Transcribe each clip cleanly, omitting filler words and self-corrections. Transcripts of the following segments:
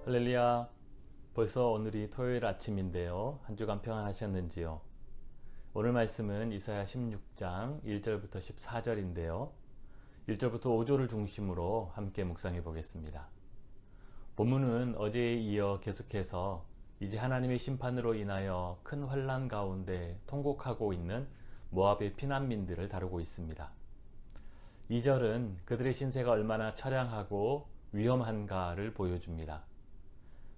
할렐루야. 벌써 오늘이 토요일 아침인데요. 한 주간 평안하셨는지요? 오늘 말씀은 이사야 16장 1절부터 14절인데요. 1절부터 5절을 중심으로 함께 묵상해 보겠습니다. 본문은 어제에 이어 계속해서 이제 하나님의 심판으로 인하여 큰 환난 가운데 통곡하고 있는 모압의 피난민들을 다루고 있습니다. 2절은 그들의 신세가 얼마나 처량하고 위험한가를 보여줍니다.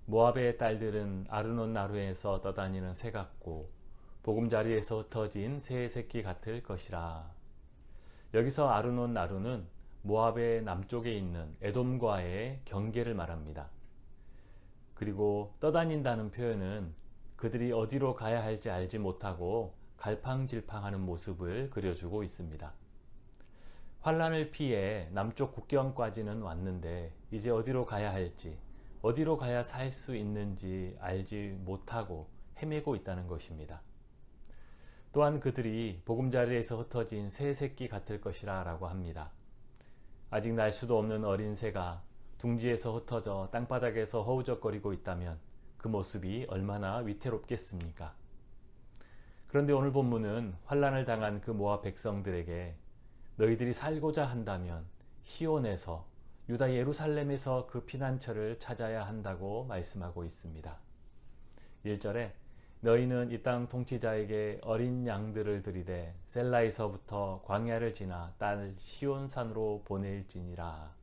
모압의 딸들은 아르논 나루에서 떠다니는 새 같고 보금자리에서 흩어진 새의 새끼 같을 것이라. 여기서 아르논 나루는 모압의 남쪽에 있는 에돔과의 경계를 말합니다. 그리고 떠다닌다는 표현은 그들이 어디로 가야 할지 알지 못하고 갈팡질팡하는 모습을 그려주고 있습니다. 환란을 피해 남쪽 국경까지는 왔는데 이제 어디로 가야 할지, 어디로 가야 살 수 있는지 알지 못하고 헤매고 있다는 것입니다. 또한 그들이 보금자리에서 흩어진 새 새끼 같을 것이라 라고 합니다. 아직 날 수도 없는 어린 새가 둥지에서 흩어져 땅바닥에서 허우적거리고 있다면 그 모습이 얼마나 위태롭겠습니까? 그런데 오늘 본문은 환란을 당한 그 모압 백성들에게 너희들이 살고자 한다면 시온에서 유다 예루살렘에서 그 피난처를 찾아야 한다고 말씀하고 있습니다. 1절에 너희는 이 땅 통치자에게 어린 양들을 들이되 셀라에서부터 광야를 지나 딸 시온산으로 보낼지니라.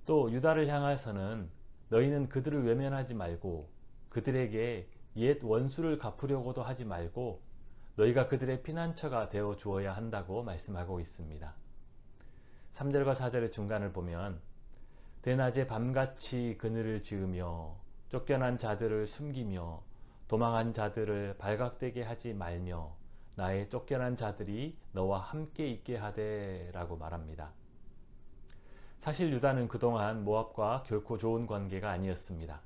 또 유다를 향해서는 너희는 그들을 외면하지 말고 그들에게 옛 원수를 갚으려고도 하지 말고 너희가 그들의 피난처가 되어 주어야 한다고 말씀하고 있습니다. 3절과 4절의 중간을 보면 대낮에 밤같이 그늘을 지으며 쫓겨난 자들을 숨기며 도망한 자들을 발각되게 하지 말며 나의 쫓겨난 자들이 너와 함께 있게 하되 라고 말합니다. 사실 유다는 그동안 모압과 결코 좋은 관계가 아니었습니다.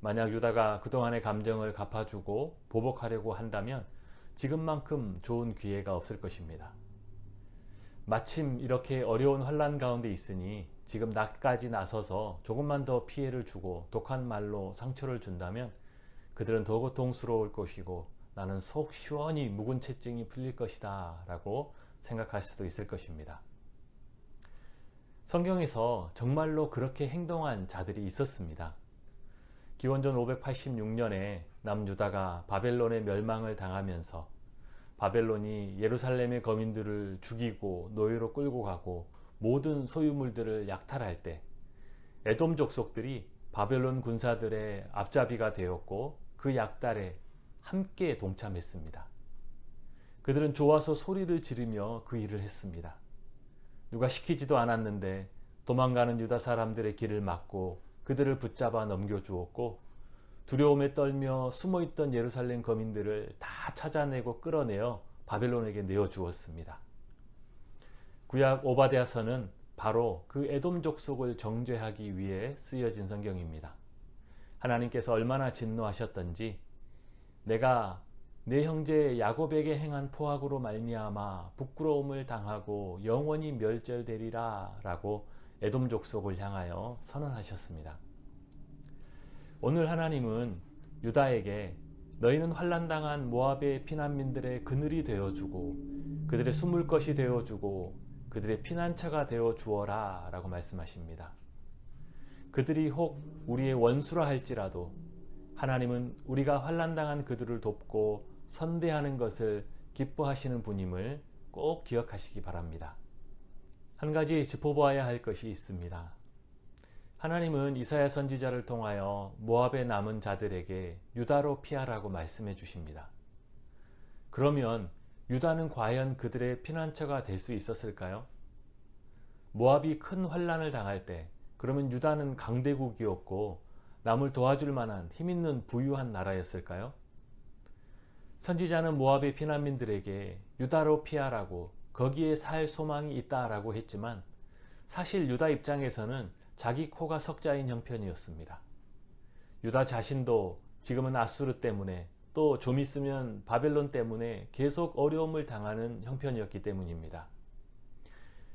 만약 유다가 그동안의 감정을 갚아주고 보복하려고 한다면 지금만큼 좋은 기회가 없을 것입니다. 마침 이렇게 어려운 환난 가운데 있으니 지금 나까지 나서서 조금만 더 피해를 주고 독한 말로 상처를 준다면 그들은 더 고통스러울 것이고 나는 속 시원히 묵은 채증이 풀릴 것이다 라고 생각할 수도 있을 것입니다. 성경에서 정말로 그렇게 행동한 자들이 있었습니다. 기원전 586년에 남유다가 바벨론의 멸망을 당하면서 바벨론이 예루살렘의 거민들을 죽이고 노예로 끌고 가고 모든 소유물들을 약탈할 때 에돔 족속들이 바벨론 군사들의 앞잡이가 되었고 그 약탈에 함께 동참했습니다. 그들은 좋아서 소리를 지르며 그 일을 했습니다. 누가 시키지도 않았는데 도망가는 유다 사람들의 길을 막고 그들을 붙잡아 넘겨주었고 두려움에 떨며 숨어있던 예루살렘 거민들을 다 찾아내고 끌어내어 바벨론에게 내어주었습니다. 구약 오바댜서는 바로 그 에돔 족속을 정죄하기 위해 쓰여진 성경입니다. 하나님께서 얼마나 진노하셨던지 내가 내 형제 야곱에게 행한 포악으로 말미암아 부끄러움을 당하고 영원히 멸절되리라 라고 에돔 족속을 향하여 선언하셨습니다. 오늘 하나님은 유다에게 너희는 환난당한 모압의 피난민들의 그늘이 되어주고 그들의 숨을 것이 되어주고 그들의 피난처가 되어주어라 라고 말씀하십니다. 그들이 혹 우리의 원수라 할지라도 하나님은 우리가 환난당한 그들을 돕고 선대하는 것을 기뻐하시는 분임을 꼭 기억하시기 바랍니다. 한 가지 짚어보아야 할 것이 있습니다. 하나님은 이사야 선지자를 통하여 모압에 남은 자들에게 유다로 피하라고 말씀해 주십니다. 그러면 유다는 과연 그들의 피난처가 될 수 있었을까요? 모압이 큰 환난을 당할 때 그러면 유다는 강대국이었고 남을 도와줄 만한 힘있는 부유한 나라였을까요? 선지자는 모압의 피난민들에게 유다로 피하라고 거기에 살 소망이 있다라고 했지만 사실 유다 입장에서는 자기 코가 석자인 형편이었습니다. 유다 자신도 지금은 아수르 때문에 또 좀 있으면 바벨론 때문에 계속 어려움을 당하는 형편이었기 때문입니다.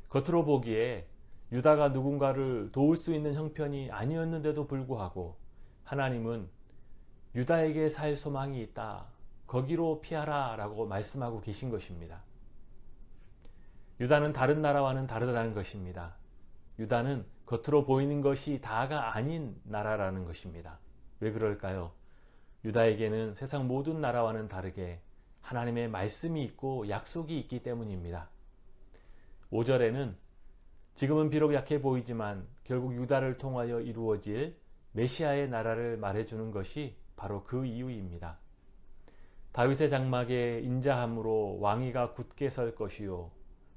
겉으로 보기에 유다가 누군가를 도울 수 있는 형편이 아니었는데도 불구하고 하나님은 유다에게 살 소망이 있다. 거기로 피하라 라고 말씀하고 계신 것입니다. 유다는 다른 나라와는 다르다는 것입니다. 유다는 겉으로 보이는 것이 다가 아닌 나라라는 것입니다. 왜 그럴까요? 유다에게는 세상 모든 나라와는 다르게 하나님의 말씀이 있고 약속이 있기 때문입니다. 5절에는 지금은 비록 약해 보이지만 결국 유다를 통하여 이루어질 메시아의 나라를 말해주는 것이 바로 그 이유입니다. 다윗의 장막에 인자함으로 왕위가 굳게 설 것이요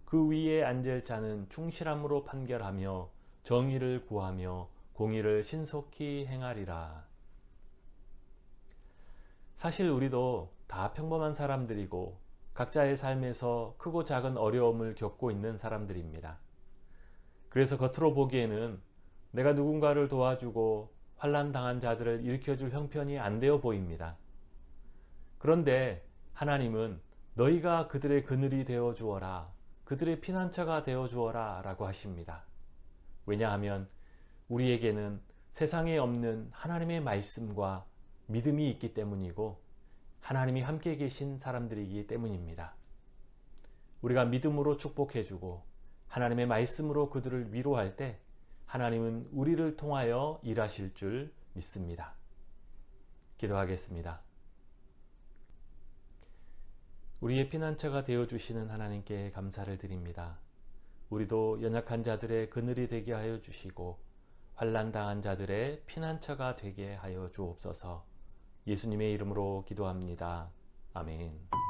그 위에 앉을 자는 충실함으로 판결하며 정의를 구하며 공의를 신속히 행하리라. 사실 우리도 다 평범한 사람들이고 각자의 삶에서 크고 작은 어려움을 겪고 있는 사람들입니다. 그래서 겉으로 보기에는 내가 누군가를 도와주고 환난 당한 자들을 일으켜줄 형편이 안 되어 보입니다. 그런데 하나님은 너희가 그들의 그늘이 되어 주어라, 그들의 피난처가 되어 주어라 라고 하십니다. 왜냐하면 우리에게는 세상에 없는 하나님의 말씀과 믿음이 있기 때문이고 하나님이 함께 계신 사람들이기 때문입니다. 우리가 믿음으로 축복해주고 하나님의 말씀으로 그들을 위로할 때 하나님은 우리를 통하여 일하실 줄 믿습니다. 기도하겠습니다. 우리의 피난처가 되어주시는 하나님께 감사를 드립니다. 우리도 연약한 자들의 그늘이 되게 하여 주시고 환난당한 자들의 피난처가 되게 하여 주옵소서. 예수님의 이름으로 기도합니다. 아멘.